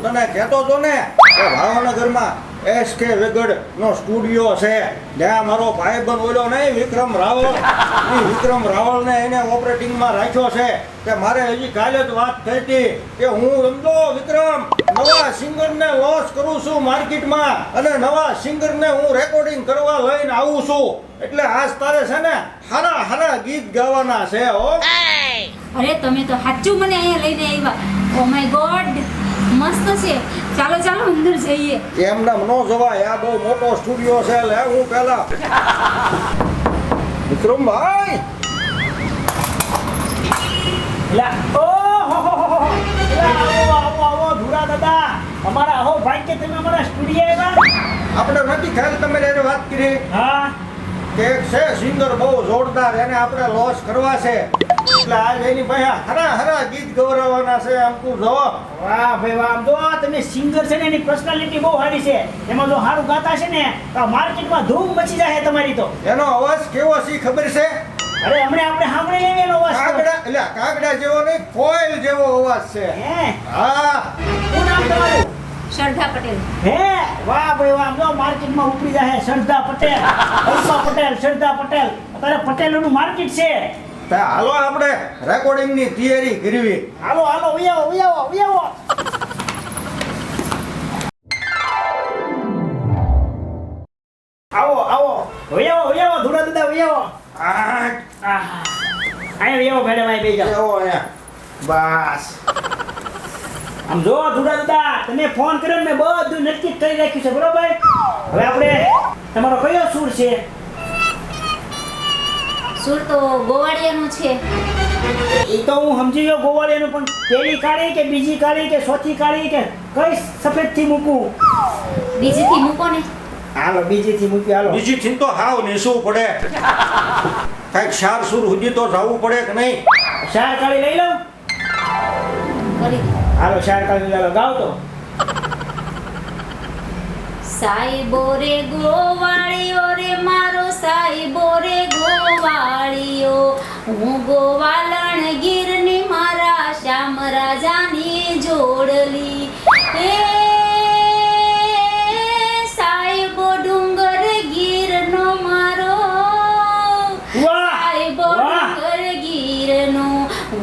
તને કહેતો તો ને કે ભાવનગરમાં SK વેગડ નો સ્ટુડિયો છે, જ્યાં મારો ભાઈબંધ ઓલો નહીં વિક્રમ રાવળ, એ વિક્રમ રાવળને એને ઓપરેટિંગમાં રાખ્યો છે. કે મારે હજી કાલે જ વાત થઈ હતી કે હું સમજો વિક્રમ નવા સિંગરને લોન્ચ કરું છું માર્કેટમાં, અને નવા સિંગરને હું રેકોર્ડિંગ કરવા લઈને આવું છું. એટલે આજ તારે છે ને હારા હારા ગીત ગાવાના છે. હો અરે તમે તો સાચું મને અહીંયા લઈને આવ્યા. ઓ માય ગોડ, મસ્ત છે. ચાલો ચાલો અંદર જઈએ. એમને નો જવાય, આ બહુ મોટો સ્ટુડિયો છે. લે હું પેલા વિક્રમભાઈ ધુરા દાદા, અમારા અહો ભાઈ કે તમે અમારા સ્ટુડિયો આવ્યા. આપણે નથી ખ્યાલ તમે એને વાત કરી હા કે એક છે સિંગર બહુ જોરદાર, એને આપણે લોન્ચ કરવા છે. એટલે આજ એની પાસે હરા હરા ગીત ગવરાવવાના છે. આમ તું જો વાહ ભાઈ વાહ, આમ જો તમે સિંગર છે ને એની પર્સનાલિટી બહુ સારી છે. એમાં જો સારું ગાતા છે ને તો માર્કેટમાં ધૂમ મચી જાય તમારી. તો એનો અવાજ કેવો છે ખબર છે? અરે હમણાં આપણે સાંભળી લેવી એનો અવાજ. કાગડા, એટલે કાગડા જેવો નહીં, કોયલ જેવો અવાજ છે. હે હા, શું નામ તમારું? શ્રદ્ધા પટેલ. હે વાહ ભાઈ વાહ, આમ જો માર્કેટમાં ઉપડી જાય શ્રદ્ધા પટેલ, અલ્પા પટેલ, શ્રદ્ધા પટેલ. અત્યારે પટેલોનું માર્કેટ છે. તો હાલો આપણે રેકોર્ડિંગની તૈયારી કરવી. હાલો હાલો ઉયાવો ઉયાવો ઉયાવો. આવો આવો ઉયાવો ઉયાવો ધુરા દાદા ઉયાવો. અહીંયા ઉયાવો મેડમ, અહીં બેસી જાઓ. એવો અહીંયા બસ આમ જો ધુરા દાદા, તમે ફોન કર્યો ને મેં બધું નક્કી કરી રાખ્યું છે, બરોબર? હવે આપણે તમારો કયો સૂર છે? સુર તો ગોવાળિયાનું છે. એ તો હું સમજી ગયો ગોવાળિયાનું, પણ પેલી કાળી કે બીજી કાળી કે ચોથી કાળી કે કઈ સફેદ થી મૂકું? બીજીથી મૂકો ને. હાલો બીજી થી મૂકી. હાલો બીજી થી તો હાવ નેસવું પડે. કઈક ચાર સુર સુધી તો જવું પડે કે નહીં? ચાર કાળી લઈ લઉં? કરી દો. હાલો ચાર કાળી લઈ લો. ગાવ તો. સાઈબો રે ગોવાળિયો રે મારો સાઈબો રે ગોવાળિયો, હું ગોવાલણ ગીરની મારા શ્યામ રાજાની જોડલી. એ સાઈબો ડુંગર ગીરનો મારો, સાઈબો ડુંગર ગીરનો,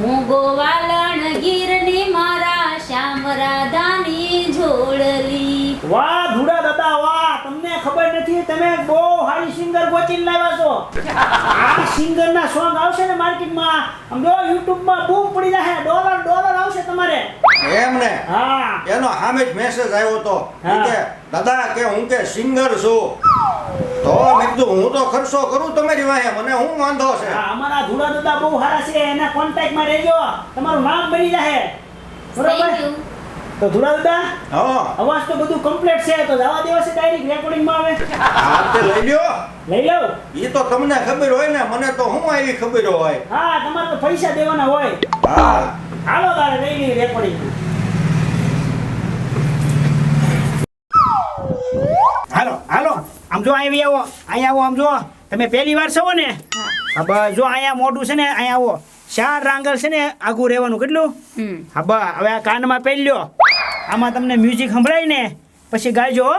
હું ગોવાલણ ગીરની મારા શ્યામ રાધાની જોડલી. વાહ ધુડા દાદા વાહ, તમને ખબર નથી તમે બહુ હારી સિંગર ગોતીને લાવ્યા છો. આ સિંગર ના સોંગ આવશે ને માર્કેટમાં, આમ જો YouTube માં બૂમ પડી જશે, ડોલર આવશે તમારે. એમ ને? હા એનો સામે જ મેસેજ આવ્યો તો હા. કે દાદા કે હું કે સિંગર છું. તો મેં કીધું હું તો ખર્ચો કરું તમારી વાહે, મને હું વાંધો છે? હા, અમારા ધુડા દાદા બહુ સારા છે, એના કોન્ટેક્ટમાં રહેજો, તમારું નામ બની જશે. બરોબર? Thank you. તો ધુડા દાદા હા, અવાજ તો બધું કમ્પ્લીટ છે, તો જવા દેવા છે ડાયરેક્ટ રેકોર્ડિંગમાં આવે. હા તે લઈ લ્યો. લઈ લઉં? એ તો તમને ખબર હોય ને, મને તો હું આવી ખબર હોય. હા તમારે તો પૈસા દેવાના હોય. હા હાલો તારે લઈ લઈ રેકોર્ડિંગ. હાલો હાલો આમ જો અહીં આવો, અહીંયા આવો. આમ જો તમે પહેલી વાર છો ને? હા બસ જો અહીંયા મોઢું છે ને, અહીંયા આવો. ચાર રાંગર છે ને આગું રહેવાનું. કેટલું? હા બસ હવે આ કાનમાં પહેરી લ્યો. આમાં તમને મ્યુઝિક સંભળાય ને પછી ગાઈજો. હો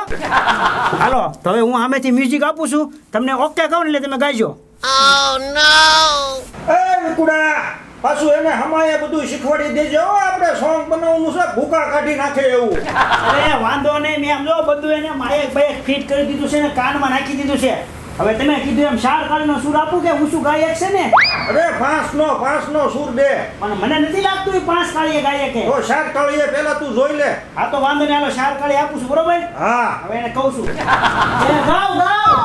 હાલો તો હવે હું સામેથી મ્યુઝિક આપું છું, તમને ઓકે કહું ને એટલે તમે ગાઈજો. એ વિકુડા, પાછું એને હમાએ બધું શીખવાડી દેજો. હો, આપણે સોંગ બનાવવાનું છે, ભૂકા કાઢી નાખે એવું. અરે વાંધો નહીં, મેં આમ જો બધું એને માયક બાયક ફિટ કરી દીધું છે ને, કાનમાં નાખી દીધું છે. હવે તમે કીધું એમ ચાર કાળીનો સૂર આપું કે હું શું ગાયક છે ને? અરે પાંચનો સુર દે. પણ મને નથી લાગતું એ પાંચ કાળીએ ગાયક છે. તો શાક તળીએ પેલા તું જોઈ લે. હા તો વાંધો નહીં, હાલો ચાર કાળી આપું છું, બરોબર? હા હવે એને કહું છું, ગાવ ગાવ.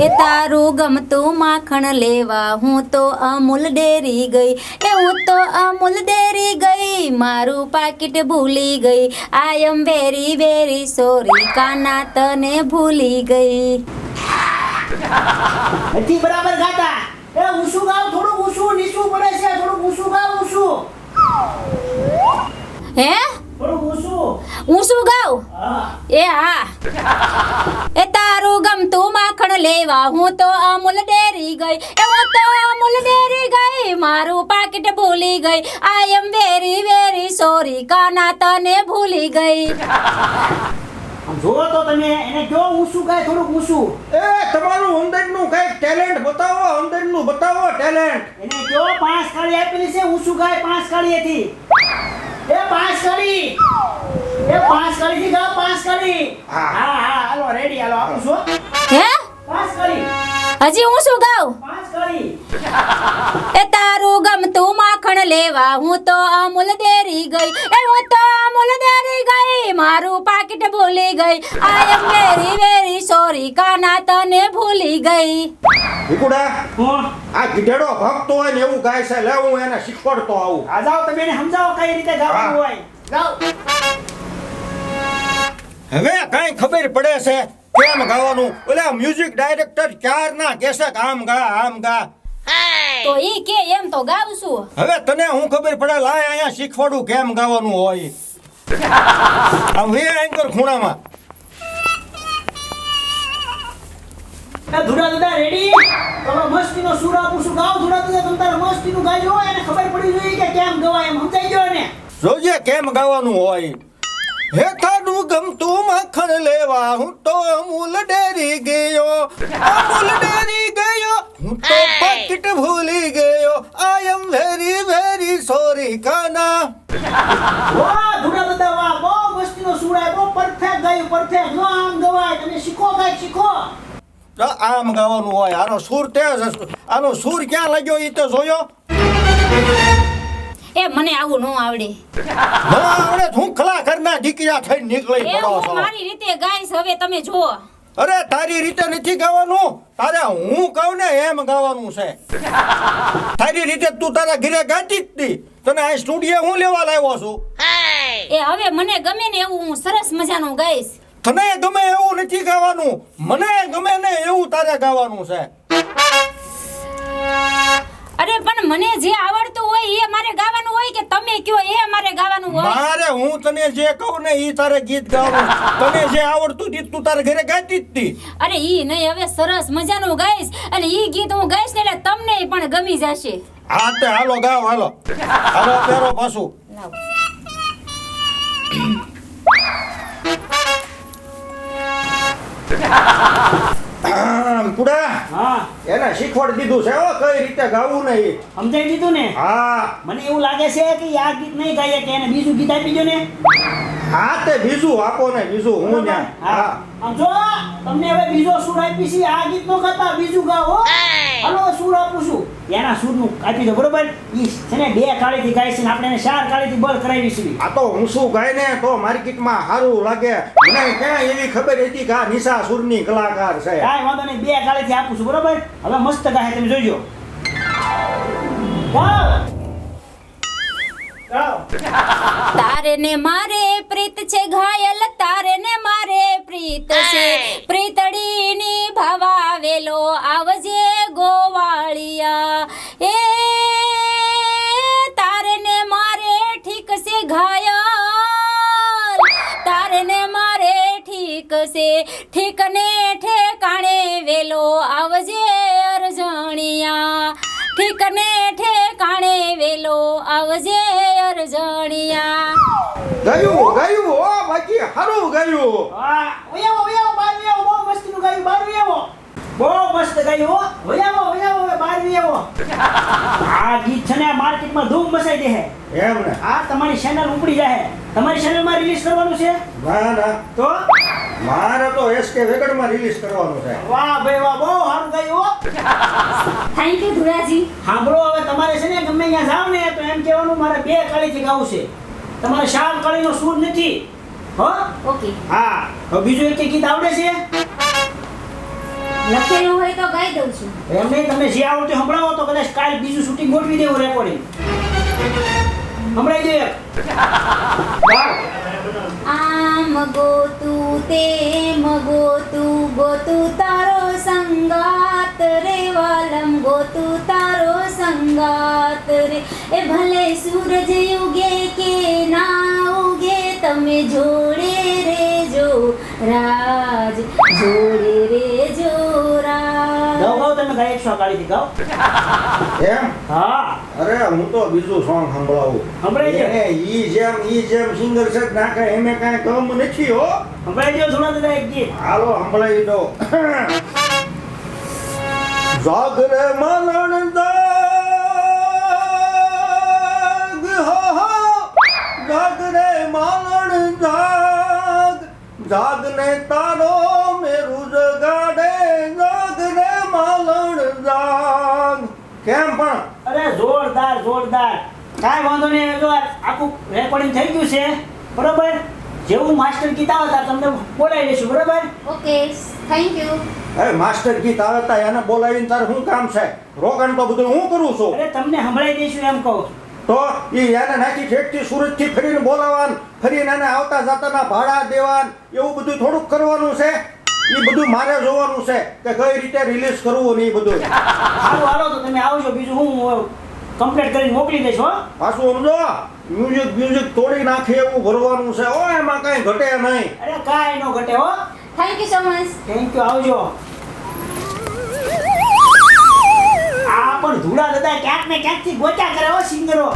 એ તારું ગમતું માખણ લેવા હું તો અમૂલ ડેરી ગઈ, એ હું તો અમૂલ ડેરી ગઈ, મારું પાકીટ ભૂલી ગઈ, આઈ એમ વેરી વેરી સોરી, કાના તને ભૂલી ગઈ. નથી બરાબર ગાતા. એ ઊંચું ગાવ, થોડું ઊંચું નીચું પડે છે, થોડું ઊંચું ગાવ. ઊંચું હે થોડું ઊંચું. ઊંચું ગાવ? હા એ હા. એ તારું ગમતું માખણ લેવા હું તો અમૂલ ડેરી ગઈ, એ હું તો અમૂલ ડેરી ગઈ, મારું પાકીટ ભૂલી ભૂલી ગઈ આઈ એમ વેરી વેરી સોરી કાના તને ભૂલી ગઈ. આમ જોવો તો તમે એને કયો ઊંચું ગાય થોડુંક ઊંચું. એ તમારું અંદરનું કઈક ટેલેન્ટ બતાવો, અંદરનું બતાવો ટેલેન્ટ. એને કયો 5 કાળી આપેલી છે ઊંચું ગાય 5 કાળીએથી. એ 5 કાળી. એ 5 કાળીથી ગાઓ 5 કાળી. હા. હા હાલો રેડી હાલો આપું છું. હે 5 કાળી. હજી હું શું ગાઉં? 5 કાળી. એ તારું ગમતું માખણ લેવા હું તો અમૂલ ડેરી ગઈ એ હું તો અમૂલ ડેરી ગઈ મારું પાકીટ ભૂલી ગઈ આઈ એમ વેરી વેરી સોરી કાના તને ભૂલી ગઈ. વિકુડા, હું આ ગીધેડો ભક્તો હોય ને એવું ગાય છે, લે હું એને શીખવાડતો આવું. આ જાઓ તમે એને સમજાવો કઈ રીતે ગાવાનું હોય. જાઓ. હવે કઈ ખબર પડે છે કેમ ગાવાનું? ઓલા મ્યુઝિક ડાયરેક્ટર ક્યારના કહેશે કે આમ ગા આમ ગા. તો ઈ કે એમ તો ગાઉં છું. હવે તને હું ખબર પડે, લાય અહીંયા શીખવાડું કેમ ગાવાનું હોય. આમ વે એન્કર ખૂણામાં. એ ધુડા દાદા રેડી? તમે મસ્તીનો સૂર આપું છું ગાઓ ધુડા દાદા તમે તારે મસ્તીનું ગાજો એને ખબર પડી જોઈએ કે કેમ ગવાય એમ સમજાઈ ગયો ને. જોજે કેમ ગાવાનું હોય. હે તારું ગમતું માખણ લેવા હું તો અમૂલ ડેરી ગયો, અમૂલ ડેરી ગયો, હું તો પાકીટ ભૂલી ગયો, આઈ એમ વેરી વેરી સોરી કાના. વાહ ધુડા દાદા વાહ બહુ મસ્તીનો સૂર આપ્યો બહુ પરફેક્ટ ગાયું પરફેક્ટ જો આમ ગવાય તમે શીખો ગાય શીખો. તો આમ ગાવાનું હોય. આનો સૂર તે આનો સૂર ક્યાં લાગ્યો ઈ તો જોયો? એ મને આવું ન આવડે. ના આવડે હું કલાકારના દીકરા થઈને નીકળી એ પડો હું છો. મારી રીતે ગાઈશ હવે તમે જો. અરે તારી રીતે નથી ગાવાનું, તારે હું કહું ને એમ ગાવાનું છે. તારી રીતે તું તારા ઘરે ગાતી જ હતી. તને આ સ્ટુડિયો હું લેવા લાવ્યો છું. એ હવે મને ગમે ને એવું હું સરસ મજાનું ગાઈશ. તને ગમે એવું નથી ગાવાનું, મને ગમે ને એવું તારે ગાવાનું છે. અરે પણ મને જે આવડતું હોય એ મારે ગાવાનું હોય કે તમે કયો એ મારે ગાવાનું હોય? મારે હું તને જે કહું ને ઈ તારે ગીત ગાવાનું. તને જે આવડતું ગીત તું તારે ઘરે ગાતી જ હતી. અરે ઈ નહીં હવે સરસ મજાનું ગાઈશ અને ઈ ગીત હું ગાઈશ ને એટલે તમને પણ ગમી જશે. હા તે હાલો ગાવ હાલો. હાલો પહેરો પાછું. લાવો. કુડા હા એને શીખવાડી દીધું છે હો કઈ રીતે ગાવું ને ઈ. સમજાઈ દીધું ને. હા મને એવું લાગે છે કે આ ગીત નહીં ગાઈએ કે એને બીજું ગીત આપી દો ને. હા તે બીજું આપો ને બીજું હું ન્યા. હા આમ જો તમને હવે બીજો સૂર આપી છે આ ગીત નો ગાતા બીજું ગાઓ. હાલો સૂર આપું છું એના સૂરનું આપી દો બરોબર. ઈ છે ને 2 કાળીથી ગાય છે ને આપણે એને 4 કાળીથી બોલ કરાવી છે. આ તો હું શું ગાય ને તો માર્કેટમાં સારું લાગે. મને ક્યાં એવી ખબર હતી કે આ નિશા સુરની કલાકાર છે. કાંઈ વાંધો નહીં 2 કાળીથી આપું છું બરોબર. હવે મસ્ત ગાય તમે જોઈજો. ગાઓ ગાઓ. તારે ને મારે પ્રીત છે ઘાયલ તારે ને મારે પ્રીત છે પ્રીતડીની ભાવાવેલો આવજે ગોવાળિયા એ તારે ને મારે ઠીક છે ઘાયલ તારે ને મારે ઠીક છે ઠીક ને ઠેકાણે વેલો આવજે અરજણિયા ઠીક ને ઠેકાણે વેલો આવજે અરજણિયા. ગાયું ગાયું ઓ બાકી સારું ગાયું. હા ઓયાવો ઓયાવો બાર ઓયાવો બહુ મસ્તીનું ગાયું બાર ઓયાવો. બહુ મસ્ત ગાયું હો. ઓયાવો ઓયાવો બાર ઓયાવો. આ ગીત છે ને માર્કેટમાં ધૂમ મચાઈ દે હે. એમ ને? આ તમારી ચેનલ ઉપડી જાય. તમારી ચેનલમાં રિલીઝ કરવાનું છે ના ના તો મારે તો એસકે વેગડમાં રિલીઝ કરવાનું છે. વાહ ભાઈ વાહ બહુ સારું ગાયું હો. Thank you Dhuraji. સાંભળો હવે તમારે છે ને ગમે ત્યાં જાવ ને તો એમ કહેવાનું મારે 2 કાળીથી ગાવું છે. તમારે 4 કાળીનો સૂર નથી હો. ઓકે હા હવે બીજું એક ગીત આવડે છે લખેલું હોય તો ગાઈ દઉં છું. એમ નહીં તમને જે આવડતું સંભળાવો તો કદાચ કાલ બીજું શૂટિંગ ગોઠવી દેવું રેકોર્ડિંગ. સંભળાઈ દે એક. ગાઓ. આમ ગોતું તેમ ગોતું તારો સંગાત રે વાલમ ગોતું તારો સંગાત રે એ ભલે સૂરજ ઉગે કે ના ઉગે તમે જોડે રેજો રાજ જોડે રેજો રાજ. ગાઓ ગાઓ તમે તમે ગાય 100 ગાડીથી ગાઓ એમ હા અરે હું તો બીજું સોંગ સંભળાવું સંભળાઈ ગયું? એને ઈ જેમ સિંગર સેટ નાખે એમે કાંઈ કમ નથી હો સંભળાઈ ગયો થોડા દાદા એક ગીત હાલો સંભળાવી દો જાગ રે માલણ જાગ હો હો જાગ રે માલણ જાગ જાગ ને તારો મેરું જગાડે જાગ રે માલણ જાગ કેમ પણ અરે જોરદાર જોરદાર કાંઈ વાંધો નહીં હવે જો આ આખું રેકોર્ડિંગ થઈ ગયું છે બરોબર જેવું માસ્ટર ગીત આવે ત્યારે તમને બોલાવી લઈશું બરોબર okay thank you A master ગીત આવે તા એને બોલાવીને તારે શું કામ છે રોકાણ તો બધું હું કરું છું અરે તમને સંભળાઈ દઈશું એમ કહું છું. તો ઈ એને નાખી ઠેકથી સુરતથી ફરીને બોલાવાન ફરીને એને આવતા જાતાના ભાડા દેવાન એવું બધું થોડુંક કરવાનું છે ઈ બધું મારે જોવાનું છે કે કઈ રીતે રિલીઝ કરવું ને ઈ બધું સારું હાલો તો તમે આવજો બીજું હું કમ્પ્લીટ કરીને મોકલી દઈશ હો પાછું સમજો મ્યુઝિક તોડી નાખે એવું ભરવાનું છે ઓ એમાં કઈ ઘટે નહીં અરે કાંઈ નો ઘટે હો thank you so much thank you આવજો આ પણ ધૂળા દાદા ક્યાંક ને ક્યાંકથી ગોચા કરે હો સિંગરો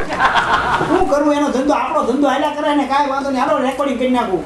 શું કરવું એનો ધંધો આપણો ધંધો હાલ્યા કરે ને કાંઈ વાંધો નહીં હાલો રેકોર્ડિંગ કરી નાખું